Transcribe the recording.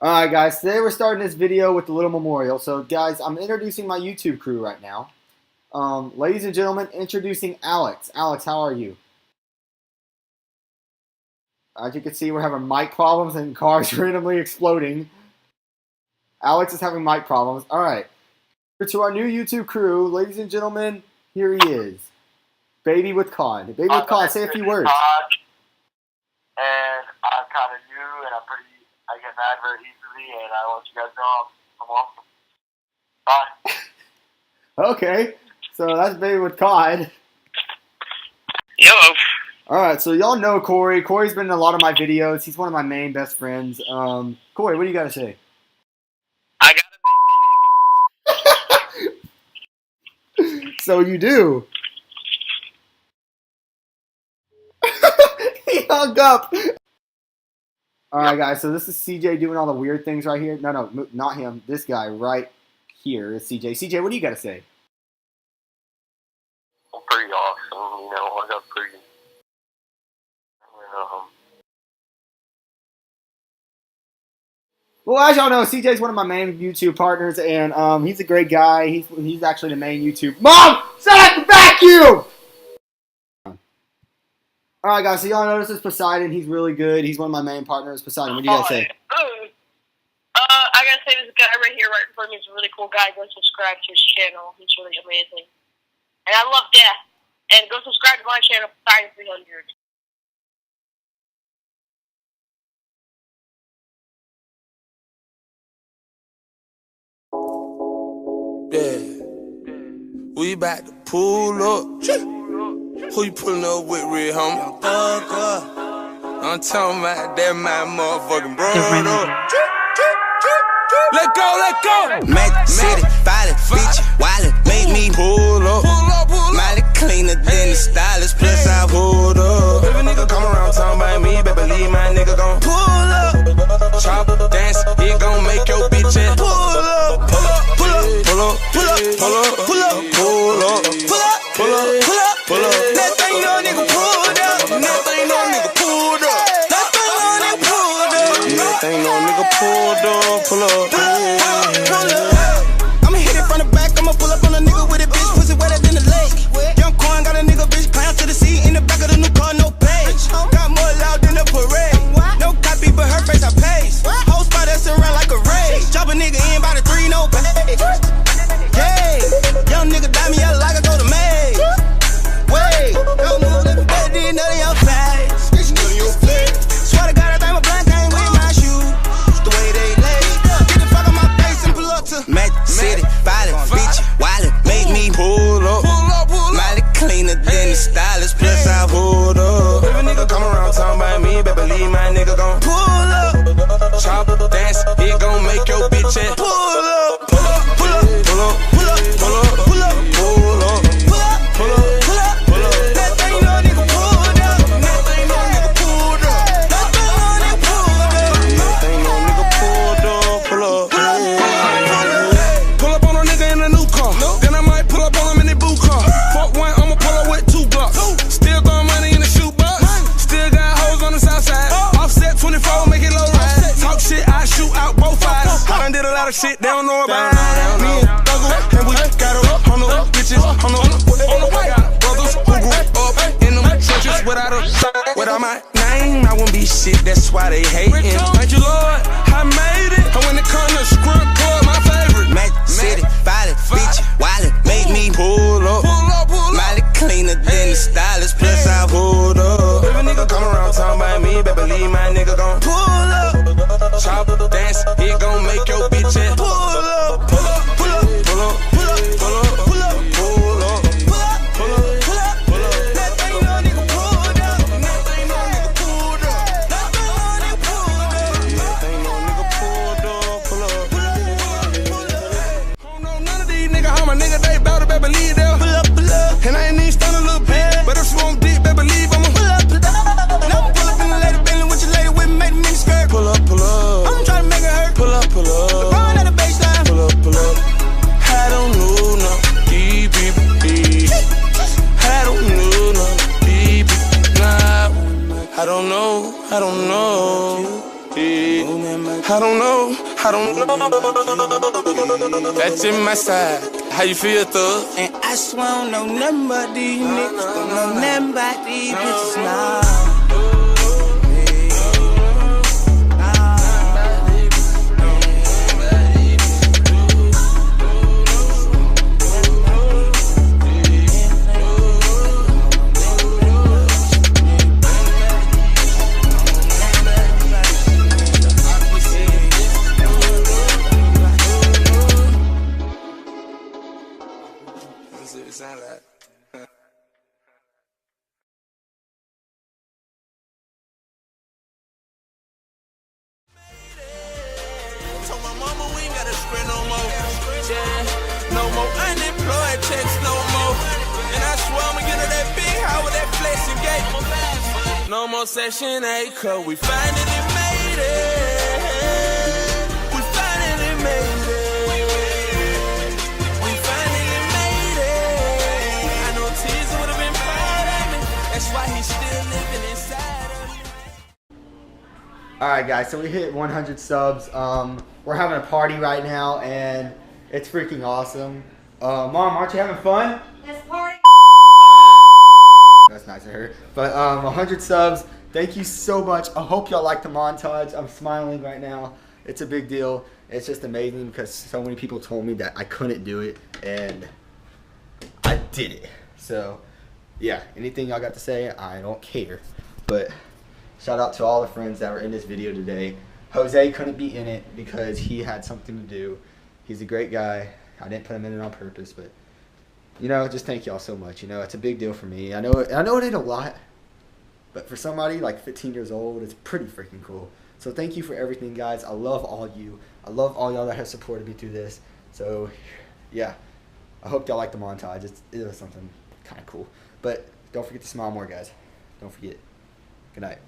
Alright guys, today we're starting this video with a little memorial. So guys, I'm introducing my YouTube crew right now. Ladies and gentlemen, introducing Alex. Alex, how are you? As you can see, we're having mic problems and cars randomly exploding. Alex is having mic problems. Alright, to our new YouTube crew, ladies and gentlemen, here he is. Baby with Con. Baby with Con, say a few words. And I'm kind of new, and I get mad very easily, and I want you guys to know I'm welcome. Bye. Okay, so that's Baby with Con. Hello. Alright, so y'all know Corey. Corey's been in a lot of my videos. He's one of my main best friends. Corey, what do you got to say? I got a big So you do. He hung up. Alright guys, so this is CJ doing all the weird things right here. No, not him. This guy right here is CJ. CJ, what do you got to say? pretty awesome, you know, I got pretty, Well, as y'all know, CJ's one of my main YouTube partners, and he's a great guy. He's actually the main YouTube. Mom, shut up the vacuum! Alright guys, so y'all know this is Poseidon. He's really good. He's one of my main partners. Poseidon, what do you guys say? I gotta say, this guy right here, right in front of me, is a really cool guy. Go subscribe to his channel. He's really amazing. And I love death. And go subscribe to my channel, Poseidon 300. Yeah, we about to pull up. Who you pulling up with, red homie? I'm talking about that my motherfucking brother. Let go. Magic City, violent, bitch, wildin', make me pull up. Molly cleaner than the stylist, plus I pulled up. If a nigga come around talking about me, better believe my nigga gon' pull up. Chop, dance, it gon' make your bitch ass pull up. Pull up, Pull up, pull up, pull up, pull up, pull up, pull up, pull up, pull up, pull up, pull up. That thing no nigga pulled up. Nothing no nigga pulled up. That thing no nigga pulled up. Nothing no nigga pulled up. Pull up. I'ma hit it from the back, I'ma pull up on a nigga with a bitch, pussy wetter than the lake. Young Quan got a nigga bitch, climb to the seat in the back of the new car, no page. Got more loud than a parade. No copy, but her face I pace. Whole spot that's around like a raid. Drop a nigga in by the 3, no pay. Yeah, young nigga die me out like I go to May. Wait, don't move that better than none of your face. Swear to God, I think my blank ain't with my shoes. The way they lay. Get the fuck on my face and pull up to Magic City, violent, bitch, wildin', make me pull up. Molly cleaner than the stylist, plus I pulled up. If a nigga come around talking about me, better believe my nigga gon' pull up. Chop, dance, it gon' make your bitch ass pull up. Pull up, pull up, pull up, pull up, pull up, pull up, pull up, pull up, pull up, pull up, pull up. That thing no nigga pulled up. Nothing no nigga pulled up. That thing no nigga pulled up. Nothing no nigga pulled up. Pull up. Pull up on a nigga in a new car. Then I might pull up on him in the boot car. Fuck one, I'ma pull up with 2 blocks. Still throwing money in the shoebox. Still got hoes on the south side. Offset 24, make it low ride. Talk shit, I shoot out both eyes. I done did a lot of shit, they don't know about it. Me and Thugger, and we got a on the bitches, on the way. Brothers who grew up in them churches without my name, I won't be shit, that's why they hating. Thank you, Lord, I made it. And when it comes to script club, my favorite. Magic City, violent, bitch, wildin', make me pull up. Molly cleaner than the stylist, plus I pulled up. If a nigga come around talking about me, better believe my nigga gon' pull up. Chop, dance, it gon' make your bitch ass pull up. Pull up, pull up, pull up, pull up, pull up, pull up, pull up, pull up, pull up, pull up, pull up. That thing no nigga pulled up. Nothing no nigga pulled up. That thing no nigga pulled up. Nothing no nigga pulled up. Pull up. Pull up, pull up. I don't know none of these niggas, how my nigga they bout to better believe them. Pull up, pull up. And I ain't even stunned a little bit. But if you want dick, better believe I'ma Pull up, pull up. Now pull up in the lady Bentley with your lady with me, make the mini skirt. pull up, pull up. I'm trying to make it hurt. Pull up, pull up. Run at the baseline. Pull up, pull up. I don't know no deep, I don't know no deep, nah. I don't know. I I don't know. That's in my side. How you feel, thug? And I swear I don't know nothing but these niggas. Don't know nothing about these bitches now. It sound like. Told my mama we ain't gotta spread no more. Yeah, no more unemployed checks no more. And I swear I'ma get her that big house with that flexing gate. No more Section 8, cause we finally made it. We finally made it. We finally made it. I know Teaser would've been proud of me. That's why he's still living inside of me. Alright guys, so we hit 100 subs. We're having a party right now and it's freaking awesome. Mom, aren't you having fun? This party. That's nice of her. But 100 subs, thank you so much. I hope y'all like the montage. I'm smiling right now. It's a big deal. It's just amazing because so many people told me that I couldn't do it and I did it. So yeah, anything y'all got to say, I don't care. But shout out to all the friends that were in this video today. Jose couldn't be in it because he had something to do. He's a great guy. I didn't put him in it on purpose, but you know, just thank y'all so much. You know, it's a big deal for me. I know it ain't a lot, but for somebody like 15 years old, it's pretty freaking cool. So thank you for everything, guys. I love all you. I love all y'all that have supported me through this. So yeah, I hope y'all like the montage. It was something kind of cool. But don't forget to smile more, guys. Don't forget. Good night.